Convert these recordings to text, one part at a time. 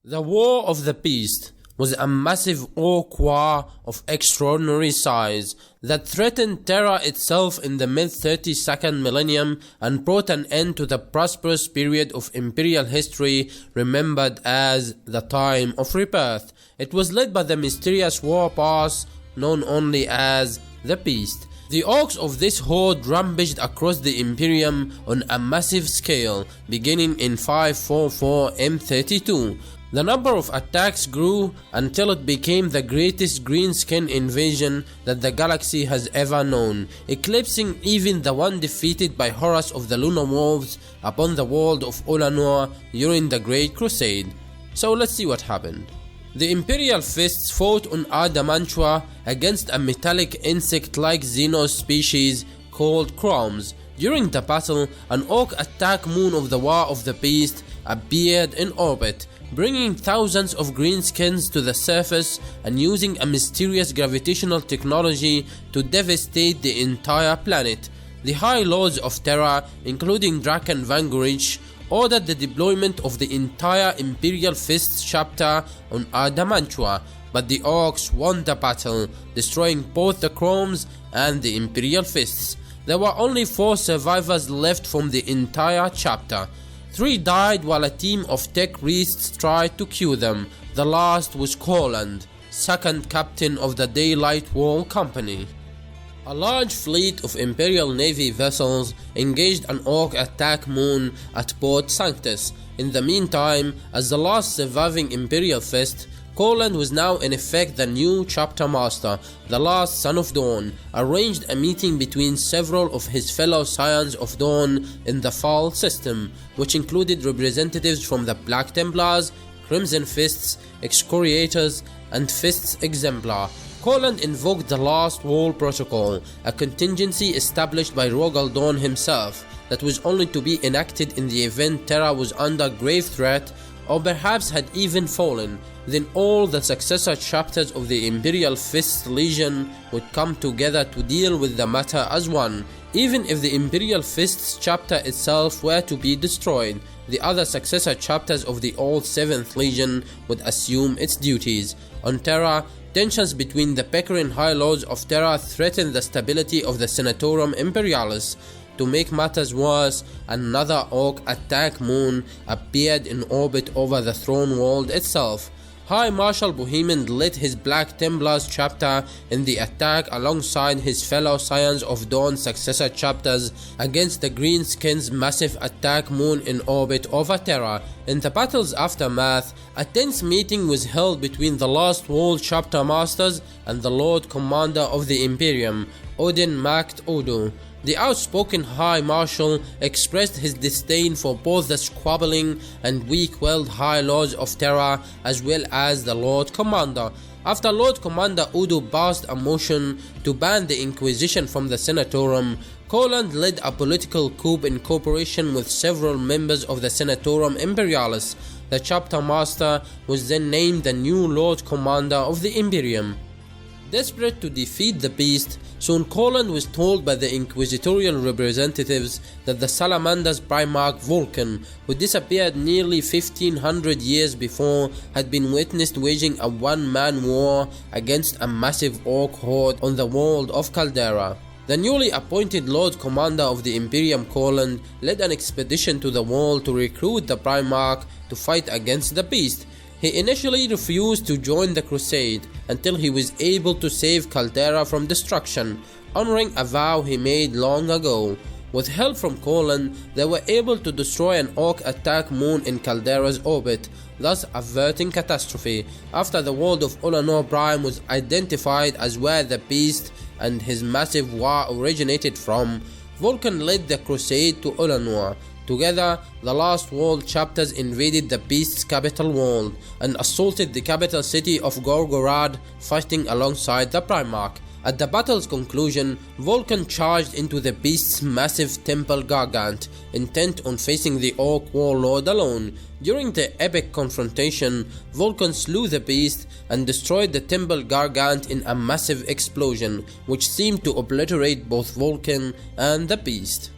The War of the Beast was a massive Ork WAAAGH of extraordinary size that threatened Terra itself in the mid-32nd millennium and brought an end to the prosperous period of Imperial history remembered as the Time of Rebirth. It was led by the mysterious Warboss known only as the Beast. The orcs of this horde rampaged across the Imperium on a massive scale, beginning in 544 M32. The number of attacks grew until it became the greatest greenskin invasion that the galaxy has ever known, eclipsing even the one defeated by Horus of the Lunar Wolves upon the world of Ullanor during the Great Crusade. So let's see what happened. The Imperial Fists fought on Adamantua against a metallic insect-like Xenos species called Chromes. During the battle, an Ork attack moon of the War of the Beast appeared in orbit, bringing thousands of greenskins to the surface and using a mysterious gravitational technology to devastate the entire planet. The High Lords of Terra, including Draken Vangorich, ordered the deployment of the entire Imperial Fists chapter on Adamantua, but the Orcs won the battle, destroying both the Chromes and the Imperial Fists. There were only 4 survivors left from the entire chapter. 3 died while a team of tech priests tried to cure them. The last was Coland, second captain of the Daylight Wall Company. A large fleet of Imperial Navy vessels engaged an Ork attack moon at Port Sanctus. In the meantime, as the last surviving Imperial Fist, Coland was now in effect the new chapter master. The last Son of Dawn arranged a meeting between several of his fellow Scions of Dawn in the Fall system, which included representatives from the Black Templars, Crimson Fists, Excoriators, and Fists Exemplar. Coland invoked the Last Wall Protocol, a contingency established by Rogal Dawn himself that was only to be enacted in the event Terra was under grave threat or perhaps had even fallen. Then all the successor chapters of the Imperial Fist Legion would come together to deal with the matter as one. Even if the Imperial Fists chapter itself were to be destroyed, the other successor chapters of the old 7th Legion would assume its duties. On Terra, tensions between the Pecorin High Lords of Terra threatened the stability of the Senatorum Imperialis. To make matters worse, another Ork attack moon appeared in orbit over the throne world itself. High Marshal Bohemian led his Black Templars chapter in the attack alongside his fellow Scions of Dawn successor chapters against the Greenskins' massive attack moon in orbit over Terra. In the battle's aftermath, a tense meeting was held between the Last Wall chapter masters and the Lord Commander of the Imperium, Odin Macht Odo. The outspoken High Marshal expressed his disdain for both the squabbling and weak-willed High Lords of Terra as well as the Lord Commander. After Lord Commander Udo passed a motion to ban the Inquisition from the Senatorum, Coland led a political coup in cooperation with several members of the Senatorum Imperialis. The chapter master was then named the new Lord Commander of the Imperium. Desperate to defeat the beast, soon Coland was told by the inquisitorial representatives that the Salamander's Primarch Vulkan, who disappeared nearly 1500 years before, had been witnessed waging a one-man war against a massive Ork horde on the world of Caldera. The newly appointed Lord Commander of the Imperium Coland led an expedition to the world to recruit the Primarch to fight against the beast. He initially refused to join the crusade until he was able to save Caldera from destruction, honoring a vow he made long ago. With help from Coland, they were able to destroy an Ork attack moon in Caldera's orbit, thus averting catastrophe. After the world of Ullanor Prime was identified as where the beast and his massive war originated from, Vulkan led the crusade to Ullanor. Together, the Last World chapters invaded the beast's capital world and assaulted the capital city of Gorgorad, fighting alongside the Primarch. At the battle's conclusion, Vulkan charged into the beast's massive temple Gargant, intent on facing the Ork warlord alone. During the epic confrontation, Vulkan slew the beast and destroyed the temple Gargant in a massive explosion, which seemed to obliterate both Vulkan and the beast.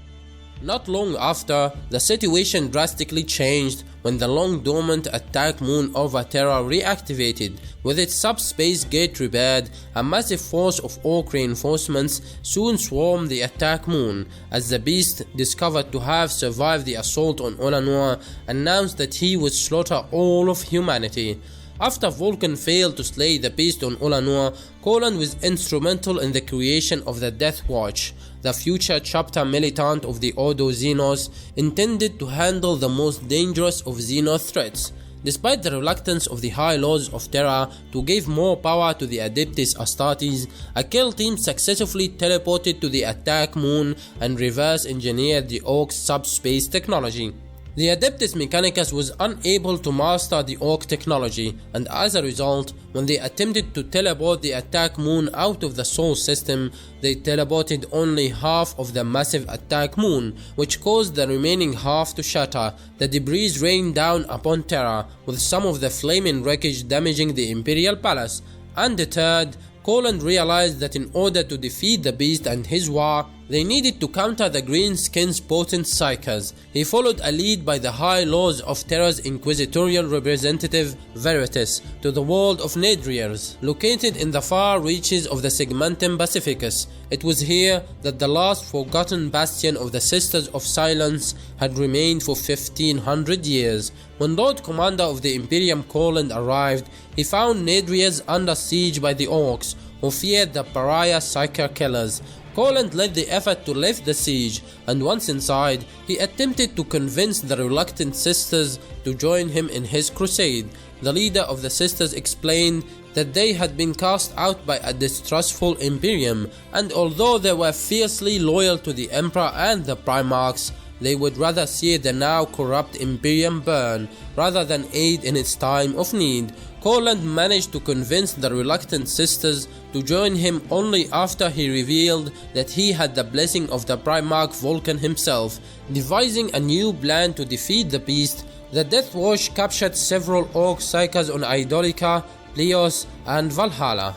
Not long after, the situation drastically changed when the long-dormant attack moon over Terra reactivated. With its subspace gate repaired, a massive force of Ork reinforcements soon swarmed the attack moon, as the beast, discovered to have survived the assault on Ullanor, announced that he would slaughter all of humanity. After Vulkan failed to slay the beast on Ullanor, Colan was instrumental in the creation of the Death Watch, the future chapter militant of the Ordo Xenos, intended to handle the most dangerous of Xenos threats. Despite the reluctance of the High Lords of Terra to give more power to the Adeptus Astartes, a kill team successfully teleported to the attack moon and reverse engineered the Ork's subspace technology. The Adeptus Mechanicus was unable to master the Ork technology, and as a result, when they attempted to teleport the attack moon out of the Sol system, they teleported only half of the massive attack moon, which caused the remaining half to shatter. The debris rained down upon Terra, with some of the flaming wreckage damaging the Imperial Palace. Undeterred, Colan realized that in order to defeat the beast and his WAAAGH, they needed to counter the Greenskins' potent psychers. He followed a lead by the High Lords of Terra's inquisitorial representative Veritas to the world of Nedriers, located in the far reaches of the Segmentum Pacificus. It was here that the last forgotten bastion of the Sisters of Silence had remained for 1500 years. When Lord Commander of the Imperium Colan arrived, he found Nedriers under siege by the Orks, who feared the pariah psyker killers. Colan led the effort to lift the siege, and once inside, he attempted to convince the reluctant sisters to join him in his crusade. The leader of the sisters explained that they had been cast out by a distrustful Imperium, and although they were fiercely loyal to the Emperor and the Primarchs, they would rather see the now corrupt Imperium burn rather than aid in its time of need. Colan managed to convince the reluctant sisters to join him only after he revealed that he had the blessing of the Primarch Vulkan himself. Devising a new plan to defeat the beast, the Death Watch captured several Ork psychers on Idolica, Leos, and Valhalla.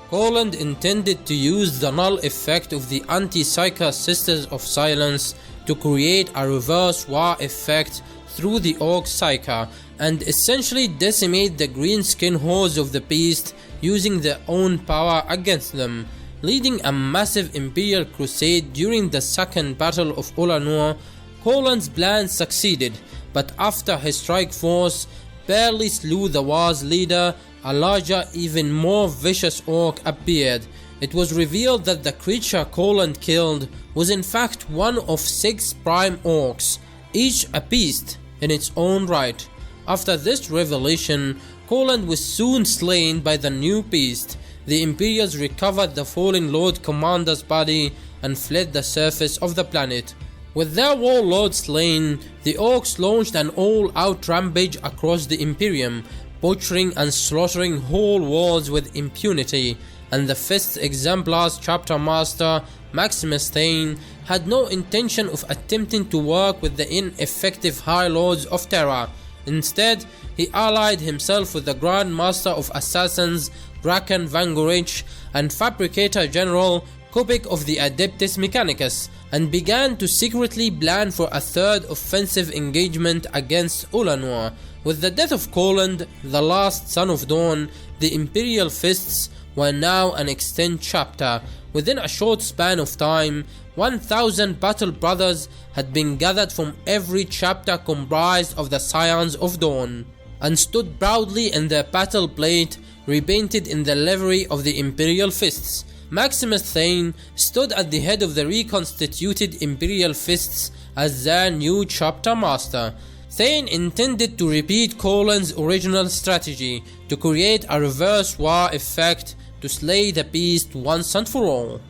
Colan intended to use the null effect of the anti-psyker Sisters of Silence to create a reverse WAAAGH effect through the Ork psyker and essentially decimate the greenskin hordes of the beast using their own power against them. Leading a massive Imperial crusade during the Second Battle of Ullanor, Colan's plan succeeded, but after his strike force barely slew the WAAAGH's leader, a larger, even more vicious Ork appeared. It was revealed that the creature Colan killed was in fact one of 6 prime Orks, each a beast in its own right. After this revelation, Colan was soon slain by the new beast. The Imperials recovered the fallen Lord Commander's body and fled the surface of the planet. With their warlord slain, the Orks launched an all-out rampage across the Imperium, butchering and slaughtering whole worlds with impunity, and the 5th Exemplar's chapter master, Maximus Thane, had no intention of attempting to work with the ineffective High Lords of Terra. Instead, he allied himself with the Grand Master of Assassins, Draken Vangorich, and Fabricator General Kopik of the Adeptus Mechanicus, and began to secretly plan for a third offensive engagement against Ullanor. With the death of Colan, the last son of Dawn, the Imperial Fists were now an extant chapter. Within a short span of time, 1,000 battle brothers had been gathered from every chapter comprised of the Scions of Dawn, and stood proudly in their battle plate, repainted in the livery of the Imperial Fists. Maximus Thane stood at the head of the reconstituted Imperial Fists as their new chapter master. Thane intended to repeat Colan's original strategy to create a reverse WAAAGH effect to slay the beast once and for all.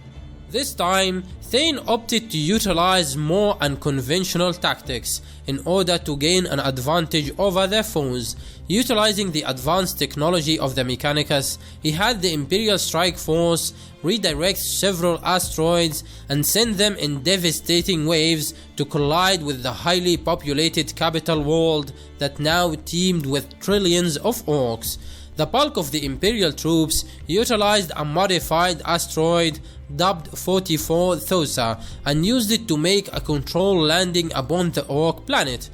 This time, Thane opted to utilize more unconventional tactics in order to gain an advantage over their foes. Utilizing the advanced technology of the Mechanicus, he had the Imperial Strike Force redirect several asteroids and send them in devastating waves to collide with the highly populated capital world that now teemed with trillions of Orks. The bulk of the Imperial troops utilized a modified asteroid dubbed 44th Tosa and used it to make a controlled landing upon the Ork planet.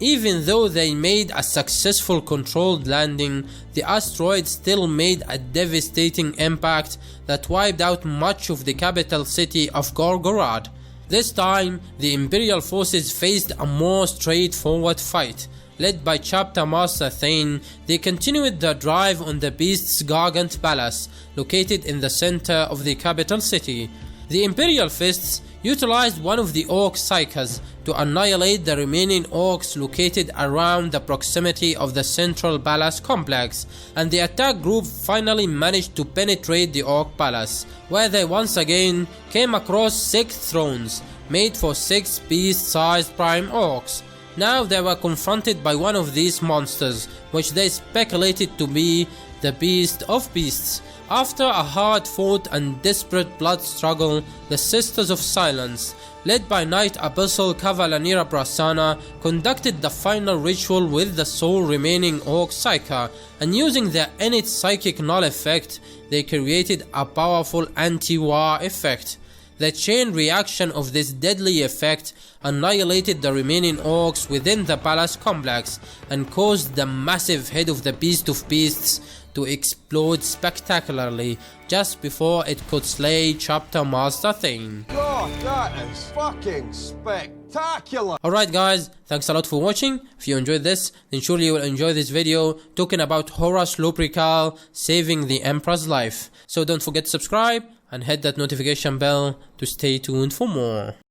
Even though they made a successful controlled landing, the asteroid still made a devastating impact that wiped out much of the capital city of Gorgorod. This time, the Imperial forces faced a more straightforward fight. Led by Chapter Master Thane, they continued their drive on the Beast's Gargant Palace, located in the center of the capital city. The Imperial Fists utilized one of the Ork Psychers to annihilate the remaining Orks located around the proximity of the central palace complex, and the attack group finally managed to penetrate the Ork Palace, where they once again came across 6 thrones made for 6 beast-sized prime Orks. Now they were confronted by one of these monsters, which they speculated to be the Beast of Beasts. After a hard-fought and desperate blood struggle, the Sisters of Silence, led by Knight Abyssal Cavalanira Brasana, conducted the final ritual with the sole remaining Ork Psyker, and using their innate psychic null effect, they created a powerful anti-war effect. The chain reaction of this deadly effect annihilated the remaining Orks within the palace complex and caused the massive head of the Beast of Beasts to explode spectacularly just before it could slay Chapter Master Thane. God, that is fucking spectacular! Alright guys, thanks a lot for watching. If you enjoyed this, then surely you will enjoy this video talking about Horus Lupercal saving the Emperor's life. So don't forget to subscribe and hit that notification bell to stay tuned for more.